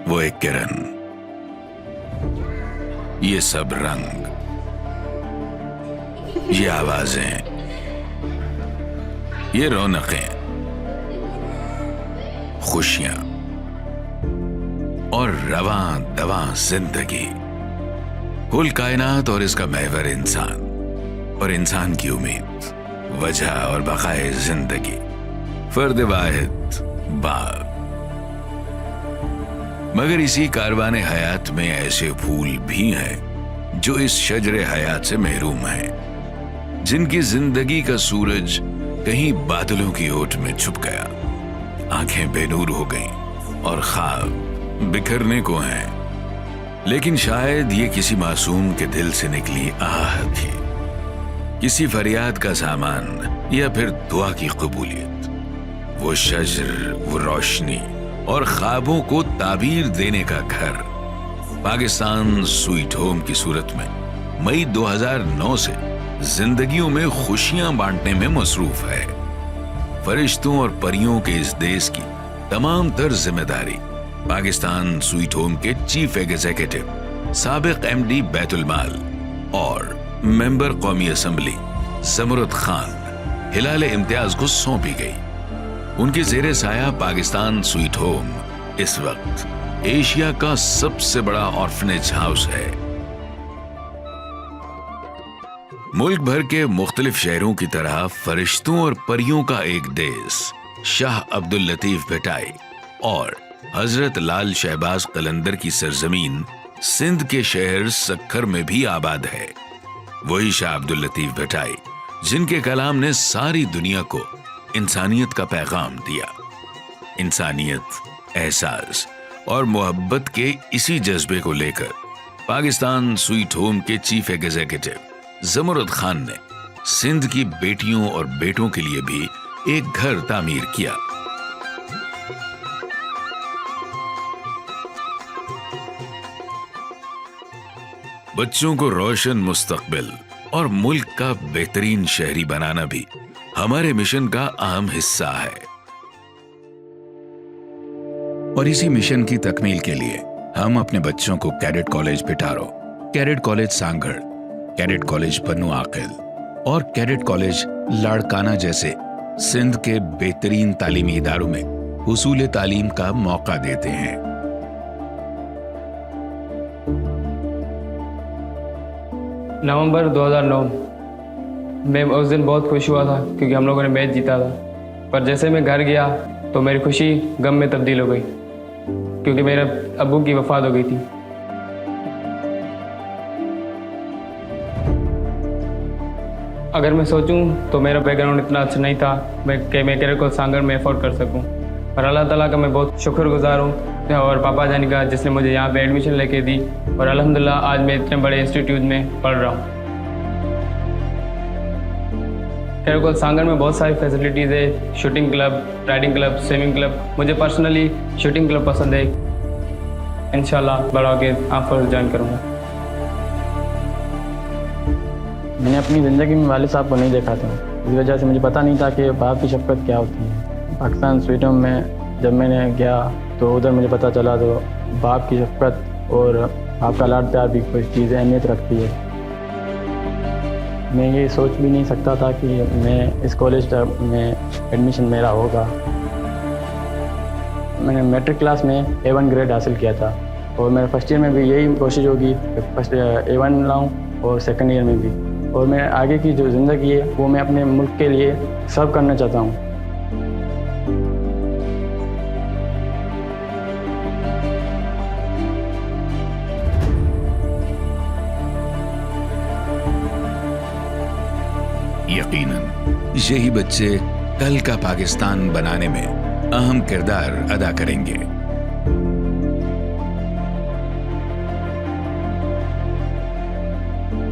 वो एक किरण, ये सब रंग, ये आवाजें, ये रौनकें, खुशियां और रवां दवां जिंदगी, कुल कायनात और इसका महवर इंसान, और इंसान की उम्मीद, वजह और बकाए जिंदगी, फर्द वाहिद बाप। मगर इसी कारवाने हयात में ऐसे फूल भी हैं जो इस शजरे हयात से महरूम हैं, जिनकी जिंदगी का सूरज कहीं बादलों की ओट में छुप गया, आंखें बेनूर हो गईं और ख्वाब बिखरने को हैं। लेकिन शायद ये किसी मासूम के दिल से निकली आह थी, किसी फरियाद का सामान या फिर दुआ की कबूलियत। वो शजर, वो रोशनी और ख्वाबों को ताबीर देने का घर पाकिस्तान स्वीट होम की सूरत में मई 2009 से जिंदगियों में खुशियां बांटने में मसरूफ है। फरिश्तों और परियों के इस देश की तमाम तर जिम्मेदारी पाकिस्तान स्वीट होम के चीफ एग्जीक्यूटिव, साबिक एमडी बैतुल माल और मेंबर कौमी असेंबली जमरुद खान हिलाल इम्तियाज को सौंपी गई। उनके ज़ेरे साया पाकिस्तान स्वीट होम इस वक्त एशिया का सबसे बड़ा ऑर्फनेज हाउस है। मुल्क भर के मुख्तलिफ शहरों की तरह फरिश्तों और परियों का एक देश शाह अब्दुल लतीफ भटाई और हजरत लाल शहबाज कलंदर की सरजमीन सिंध के शहर सक्खर में भी आबाद है। वही शाह अब्दुल लतीफ भटाई जिनके कलाम ने सारी दुनिया को इंसानियत का पैगाम दिया। इंसानियत, एहसास और मोहब्बत के इसी जज्बे को लेकर पाकिस्तान स्वीट होम के चीफ एग्जीक्यूटिव जमरुद खान ने सिंध की बेटियों और बेटों के लिए भी एक घर तामीर किया। बच्चों को रोशन मुस्तकबिल और मुल्क का बेहतरीन शहरी बनाना भी हमारे मिशन का अहम हिस्सा है। और इसी मिशन की तकमील के लिए हम अपने बच्चों को cadet college Petaro, cadet college Sanghar, cadet college Bannu आकिल और कैडेट कॉलेज लाड़काना जैसे सिंध के बेहतरीन तालीमी इदारों में हुसूल तालीम का मौका देते हैं। नवंबर 2009 में उस दिन बहुत खुश हुआ था क्योंकि हम लोगों ने मैच जीता था। पर जैसे मैं घर गया तो मेरी खुशी गम में तब्दील हो गई क्योंकि मेरे अब्बू की वफ़ात हो गई थी। अगर मैं सोचूं तो मेरा बैकग्राउंड इतना अच्छा नहीं था कि मैं कैडेट कॉलेज सांगढ़ में अफोर्ड कर सकूं। पर अल्लाह ताला का मैं बहुत शुक्रगुजार हूं और पापा जानी का जिसने मुझे यहाँ पे एडमिशन लेके दी और अल्हम्दुलिल्लाह आज मैं इतने बड़े इंस्टीट्यूट में पढ़ रहा हूँ। कैडेट कॉलेज सांगढ़ में बहुत सारी फैसिलिटीज़ है, shooting club, riding club, swimming club. मुझे पर्सनली शूटिंग क्लब पसंद है। इंशाल्लाह बड़ा होकर आप फोर्स ज्वाइन करूँगा। मैंने अपनी ज़िंदगी में वालिद साहब को नहीं देखा था, इस वजह से मुझे पता नहीं था कि बाप की शफ़क़त क्या होती है। पाकिस्तान स्वीट होम में जब मैंने गया तो उधर मुझे पता चला तो बाप की शफ़क़त और बाप का लाड प्यार भी कोई चीज़ अहमियत रखती है। मैं ये सोच भी नहीं सकता था कि मैं इस कॉलेज में एडमिशन मेरा होगा। मैंने मैट्रिक क्लास में A1 ग्रेड हासिल किया था और मेरे फर्स्ट ईयर में भी यही कोशिश होगी फर्स्ट A1 लाऊं और सेकंड ईयर में भी। और मैं आगे की जो ज़िंदगी है वो मैं अपने मुल्क के लिए सर्व करना चाहता हूँ। यकीनन यही बच्चे कल का पाकिस्तान बनाने में अहम किरदार अदा करेंगे।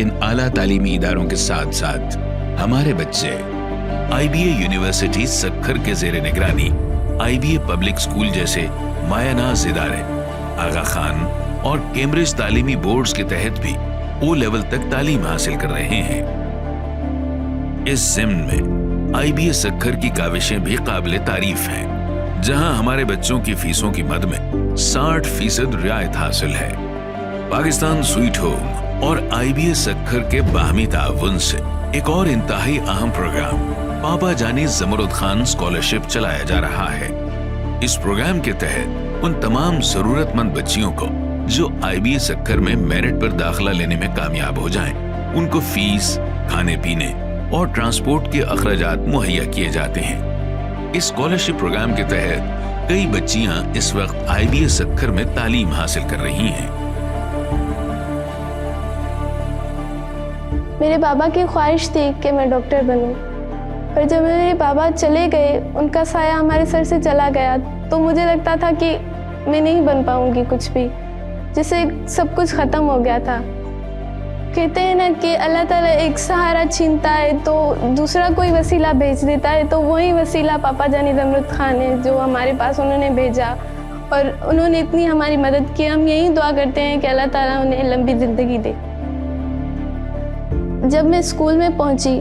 इन आला तालीमी इदारों के साथ साथ हमारे बच्चे IBA यूनिवर्सिटी सक्खर के ज़ेरे निगरानी IBA पब्लिक स्कूल जैसे मायानाज इदारे, आगा खान और कैम्ब्रिज तालीमी बोर्ड्स के तहत भी O लेवल तक तालीम हासिल कर रहे हैं। इस ज़िम्न में IBA सक्खर की काविशें भी काबिले तारीफ हैं, जहां हमारे बच्चों की फीसों की मद में 60% रियायत हासिल है। पाकिस्तान स्वीट होम और IBA सक्खर के बाहमी ताउन से एक और इंतहाई अहम प्रोग्राम पापा जानी जमरुद खान स्कॉलरशिप चलाया जा रहा है। इस प्रोग्राम के तहत उन तमाम जरूरतमंद बच्चियों को जो IBA सक्खर में मेरिट पर दाखिला लेने में कामयाब हो जाएं, उनको फीस, खाने पीने और ट्रांसपोर्ट के अखराजात मुहैया किए जाते हैं। इस स्कॉलरशिप प्रोग्राम के तहत कई बच्चियां इस वक्त IBA सक्खर में तालीम हासिल कर रही हैं। मेरे बाबा की ख्वाहिश थी कि मैं डॉक्टर बनूं, पर जब मेरे बाबा चले गए, उनका साया हमारे सर से चला गया, तो मुझे लगता था कि मैं नहीं बन पाऊंगी कुछ भी, जिससे सब कुछ ख़त्म हो गया था। कहते हैं ना कि अल्लाह ताला एक सहारा छीनता है तो दूसरा कोई वसीला भेज देता है, तो वही वसीला पापा जानी जमरुद खान है जो हमारे पास उन्होंने भेजा, और उन्होंने इतनी हमारी मदद की। हम यही दुआ करते हैं कि अल्लाह ताला उन्हें लंबी ज़िंदगी दे। जब मैं स्कूल में पहुंची,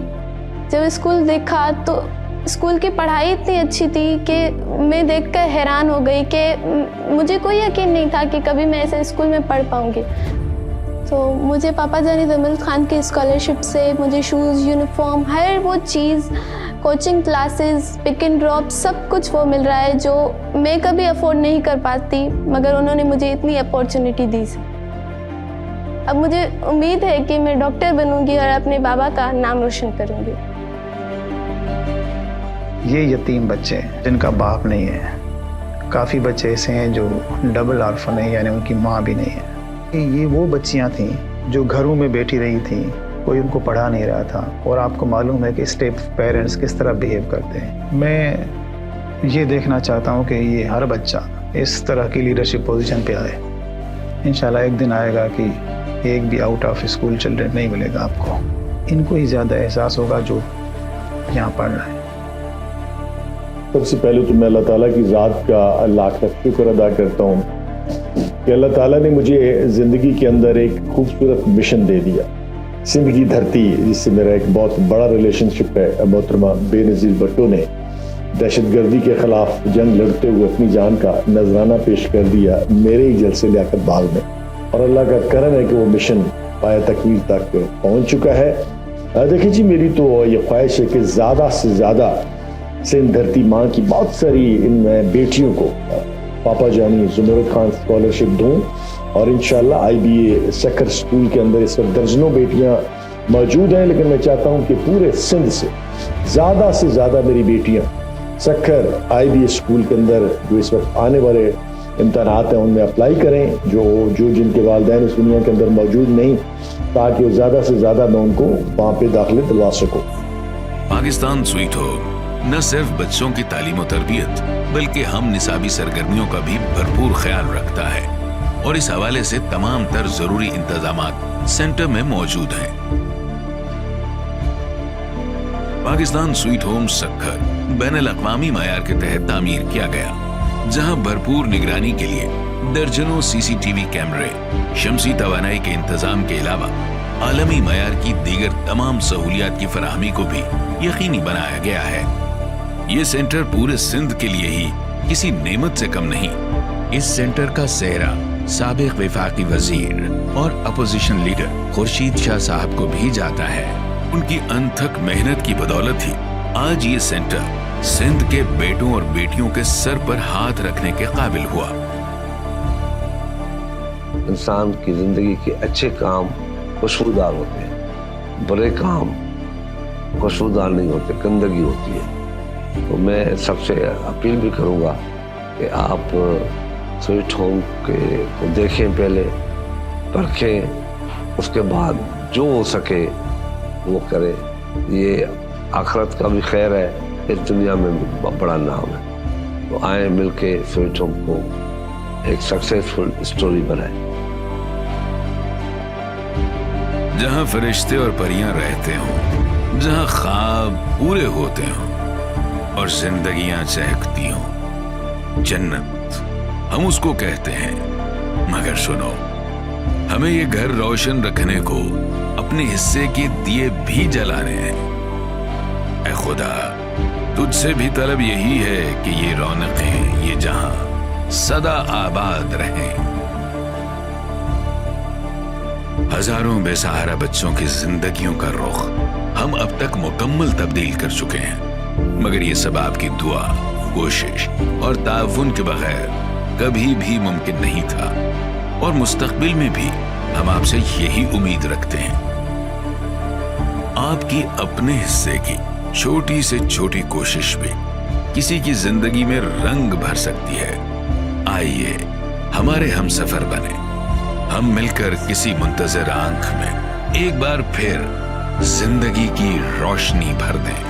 जब स्कूल देखा तो स्कूल की पढ़ाई इतनी अच्छी थी कि मैं देखकर हैरान हो गई कि मुझे कोई यकीन नहीं था कि कभी मैं ऐसे स्कूल में पढ़ पाऊंगी। तो मुझे पापा जानी जमरुद खान की स्कॉलरशिप से मुझे शूज़, यूनिफॉर्म, हर वो चीज़, coaching classes, pick and drop, सब कुछ वो मिल रहा है जो मैं कभी अफोर्ड नहीं कर पाती, मगर उन्होंने मुझे इतनी अपॉर्चुनिटी दी। अब मुझे उम्मीद है कि मैं डॉक्टर बनूंगी और अपने बाबा का नाम रोशन करूंगी। ये यतीम बच्चे जिनका बाप नहीं है, काफ़ी बच्चे ऐसे हैं जो डबल ऑर्फन है, यानी उनकी माँ भी नहीं है। ये वो बच्चियाँ थीं जो घरों में बैठी रही थीं, कोई उनको पढ़ा नहीं रहा था, और आपको मालूम है कि स्टेप पेरेंट्स किस तरह बिहेव करते हैं। मैं ये देखना चाहता हूँ कि ये हर बच्चा इस तरह की लीडरशिप पोजीशन पे आए। इंशाल्लाह एक दिन आएगा कि एक भी आउट ऑफ स्कूल चिल्ड्रन नहीं मिलेगा आपको, इनको ही ज़्यादा एहसास होगा जो यहाँ पढ़ रहे हैं। सबसे पहले तो मैं अल्लाह ताला की ज़ात का लाख शुक्र अदा करता हूँ कि अल्लाह ताला ने मुझे ज़िंदगी के अंदर एक खूबसूरत मिशन दे दिया। सिंध की धरती, जिससे मेरा एक बहुत बड़ा रिलेशनशिप है, मोहतरमा बेनज़ीर भुट्टो ने दहशतगर्दी के ख़िलाफ़ जंग लड़ते हुए अपनी जान का नजराना पेश कर दिया मेरे ही जलसे लियाकत बाग में, और अल्लाह का करम है कि वो मिशन पाया तकमील तक पहुँच चुका है। देखिए जी, मेरी तो ये ख्वाहिश है कि ज़्यादा से ज़्यादा सिंध धरती माँ की बहुत सारी इन बेटियों को पापा जानी जमरुद खान स्कॉलरशिप दूँ, और इंशाल्लाह IBA सक्खर स्कूल के अंदर इस वक्त दर्जनों बेटियाँ मौजूद हैं, लेकिन मैं चाहता हूँ कि पूरे सिंध से ज़्यादा मेरी बेटियाँ सक्खर IBA स्कूल के अंदर जो इस वक्त आने वाले इम्तहानात हैं उनमें अप्लाई करें, जो जिनके वालिदैन इस दुनिया के अंदर मौजूद नहीं, ताकि वो ज़्यादा से ज़्यादा मैं उनको वहाँ पे दाखिले दिलवा सकूँ। पाकिस्तान स्वीट होम न सिर्फ बच्चों की तालीम और तरबियत, बल्कि हम निसाबी सरगर्मियों का भी भरपूर ख्याल रखता है, और इस हवाले से तमाम तर जरूरी इंतजामात सेंटर में मौजूद हैं। पाकिस्तान स्वीट होम सक्खर बैनुल अक़वामी मयार के तहत तामीर किया गया, जहां भरपूर निगरानी के लिए दर्जनों CCTV कैमरे, शमसी तवानाई के इंतजाम के अलावा आलमी मयार की दीगर तमाम सहूलियात की फराहमी को भी यकीनी बनाया गया है। ये सेंटर पूरे सिंध के लिए ही किसी नेमत से कम नहीं। इस सेंटर का सेहरा साबिक वफाकी वजीर और अपोजिशन लीडर खुर्शीद शाह साहब को भी जाता है। उनकी अनथक मेहनत की बदौलत ही आज ये सेंटर सिंध के बेटों और बेटियों के सर पर हाथ रखने के काबिल हुआ। इंसान की जिंदगी के अच्छे काम खुशबूदार होते हैं, बुरे काम खुशबूदार नहीं होते, गंदगी होती है। तो मैं सबसे अपील भी करूंगा कि आप स्वीट होम को देखें, पहले परखें, उसके बाद जो हो सके वो करें। ये आखिरत का भी खैर है, इस दुनिया में भी बड़ा नाम है। तो आए मिलके स्वीट होम को एक सक्सेसफुल स्टोरी बनाए, जहां फरिश्ते और परियां रहते हों, जहां ख्वाब पूरे होते हों और जिंदगियां चहकती हों। जन्नत हम उसको कहते हैं, मगर सुनो, हमें ये घर रोशन रखने को अपने हिस्से के दिए भी जलाने हैं। ऐ खुदा, तुझसे भी तलब यही है कि ये रौनकें, ये जहां सदा आबाद रहें। हजारों बेसहारा बच्चों की जिंदगियों का रुख हम अब तक मुकम्मल तब्दील कर चुके हैं, मगर ये सब आपकी दुआ, कोशिश और ताउन के बगैर कभी भी मुमकिन नहीं था, और मुस्तकबिल में भी हम आपसे यही उम्मीद रखते हैं। आपकी अपने हिस्से की छोटी से छोटी कोशिश भी किसी की जिंदगी में रंग भर सकती है। आइए हमारे हमसफर बने, हम मिलकर किसी मुंतजर आंख में एक बार फिर जिंदगी की रोशनी भर दें।